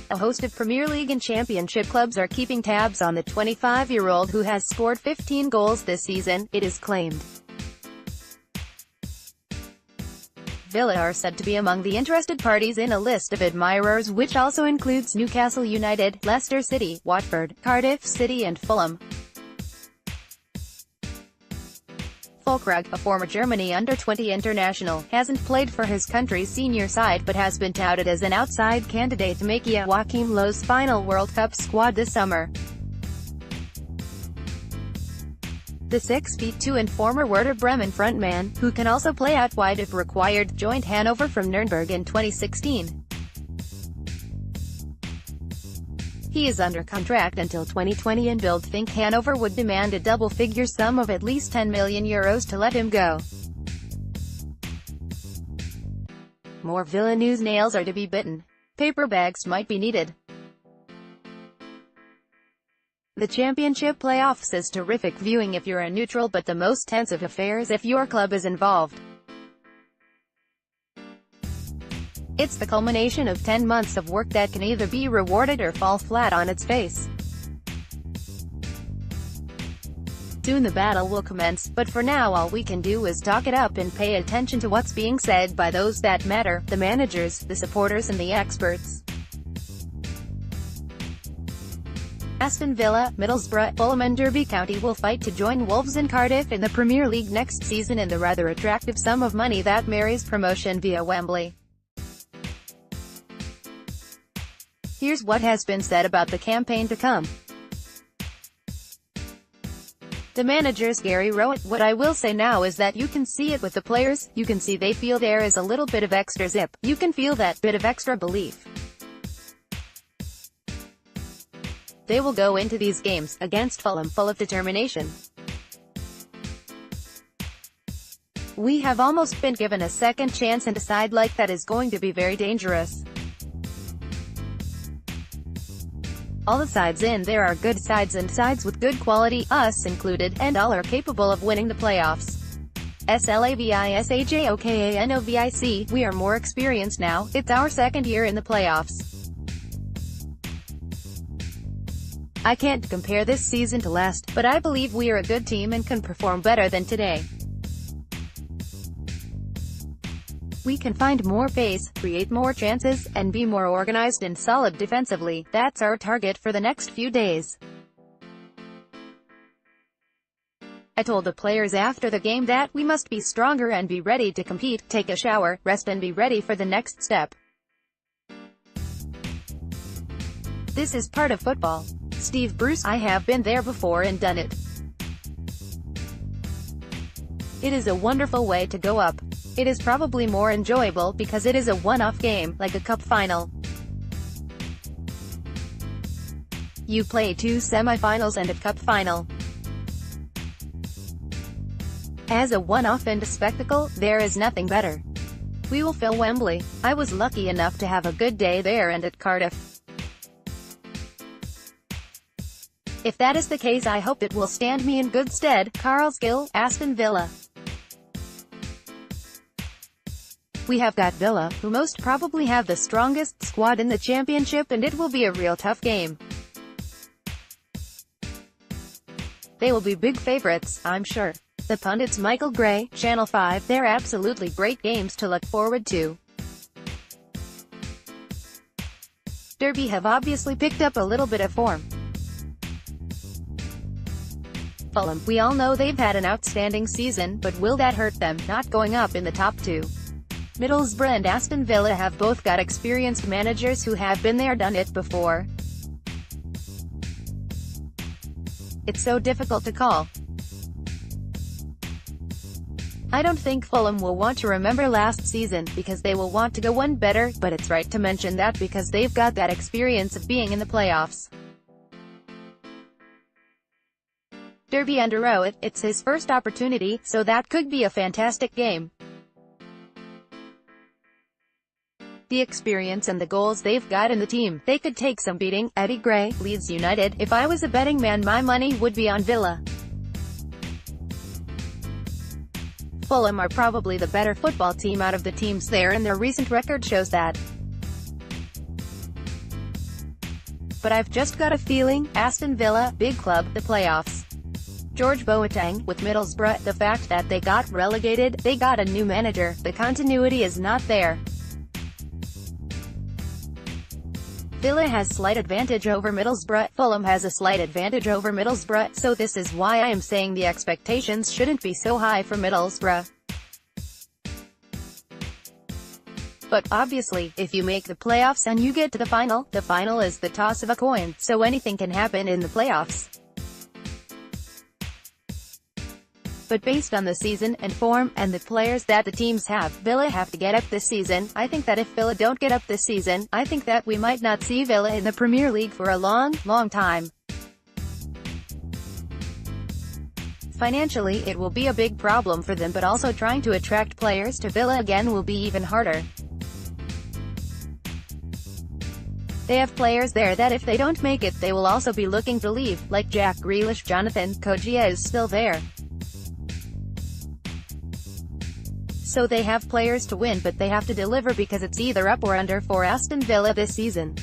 A host of Premier League and Championship clubs are keeping tabs on the 25-year-old who has scored 15 goals this season, it is claimed. Villa are said to be among the interested parties in a list of admirers which also includes Newcastle United, Leicester City, Watford, Cardiff City and Fulham. Füllkrug, a former Germany under-20 international, hasn't played for his country's senior side but has been touted as an outside candidate to make Joachim Löw's final World Cup squad this summer. The 6'2" and former Werder Bremen frontman, who can also play out wide if required, joined Hannover from Nuremberg in 2016. He is under contract until 2020 and Bild think Hannover would demand a double-figure sum of at least €10 million to let him go. More Villa news: nails are to be bitten. Paper bags might be needed. The Championship playoffs is terrific viewing if you're a neutral, but the most tense of affairs if your club is involved. It's the culmination of 10 months of work that can either be rewarded or fall flat on its face. Soon the battle will commence, but for now all we can do is talk it up and pay attention to what's being said by those that matter, the managers, the supporters and the experts. Aston Villa, Middlesbrough, Fulham and Derby County will fight to join Wolves and Cardiff in the Premier League next season in the rather attractive sum of money that marries promotion via Wembley. Here's what has been said about the campaign to come. The managers Gary Rowett: "What I will say now is that you can see it with the players, you can see they feel there is a little bit of extra zip, you can feel that bit of extra belief. They will go into these games, against Fulham, full of determination. We have almost been given a second chance and a side like that is going to be very dangerous. All the sides in there are good sides and sides with good quality, us included, and all are capable of winning the playoffs. SLAVISHAJOKANOVIC, we are more experienced now, it's our second year in the playoffs. I can't compare this season to last, but I believe we are a good team and can perform better than today. We can find more pace, create more chances, and be more organized and solid defensively. That's our target for the next few days. I told the players after the game that we must be stronger and be ready to compete, take a shower, rest and be ready for the next step. This is part of football. Steve Bruce: I have been there before and done it. It is a wonderful way to go up. It is probably more enjoyable because it is a one-off game, like a cup final. You play 2 semi-finals and a cup final. As a one-off and a spectacle, there is nothing better. We will fill Wembley. I was lucky enough to have a good day there and at Cardiff. If that is the case, I hope it will stand me in good stead." Carl Skill, Aston Villa. We have got Villa, who most probably have the strongest squad in the Championship, and it will be a real tough game. They will be big favourites, I'm sure. The pundits Michael Gray, Channel 5, they're absolutely great games to look forward to. Derby have obviously picked up a little bit of form. Fulham, we all know they've had an outstanding season, but will that hurt them, not going up in the top 2? Middlesbrough and Aston Villa have both got experienced managers who have been there, done it before. It's so difficult to call. I don't think Fulham will want to remember last season, because they will want to go one better, but it's right to mention that because they've got that experience of being in the playoffs. Derby under Rowett, it's his first opportunity, so that could be a fantastic game. The experience and the goals they've got in the team, they could take some beating. Eddie Gray, Leeds United: "If I was a betting man, my money would be on Villa." Fulham are probably the better football team out of the teams there, and their recent record shows that. but I've just got a feeling, Aston Villa, big club, the playoffs. George Boateng, with Middlesbrough, the fact that they got relegated, they got a new manager, the continuity is not there. Villa has slight advantage over Middlesbrough, Fulham has a slight advantage over Middlesbrough, so this is why I am saying the expectations shouldn't be so high for Middlesbrough. But obviously, if you make the playoffs and you get to the final is the toss of a coin, so anything can happen in the playoffs. But based on the season, and form, and the players that the teams have, Villa have to get up this season. I think that if Villa don't get up this season, I think that we might not see Villa in the Premier League for a long time. Financially, it will be a big problem for them, but also trying to attract players to Villa again will be even harder. They have players there that if they don't make it, they will also be looking to leave, like Jack Grealish. Jonathan Kodjia is still there. So they have players to win, but they have to deliver because it's either up or under for Aston Villa this season.